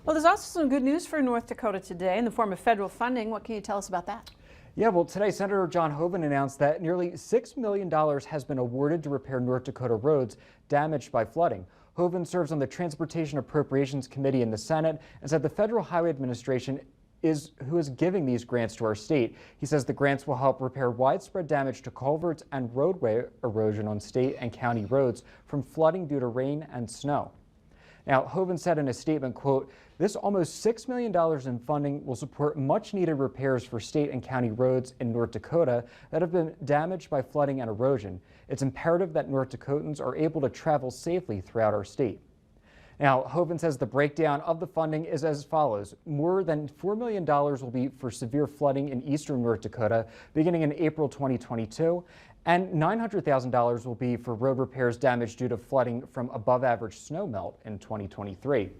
Well, there's also some good news for North Dakota today in the form of federal funding. What can you tell us about that? Yeah, well, today Senator John Hoeven announced that nearly $6 million has been awarded to repair North Dakota roads damaged by flooding. Hoeven serves on the Transportation Appropriations Committee in the Senate and said the Federal Highway Administration is who is giving these grants to our state. He says the grants will help repair widespread damage to culverts and roadway erosion on state and county roads from flooding due to rain and snow. Now, Hoeven said in a statement, quote, "This almost $6 million in funding will support much needed repairs for state and county roads in North Dakota that have been damaged by flooding and erosion. It's imperative that North Dakotans are able to travel safely throughout our state." Now, Hoeven says the breakdown of the funding is as follows. More than $4 million will be for severe flooding in eastern North Dakota beginning in April 2022, and $900,000 will be for road repairs damaged due to flooding from above average snow melt in 2023.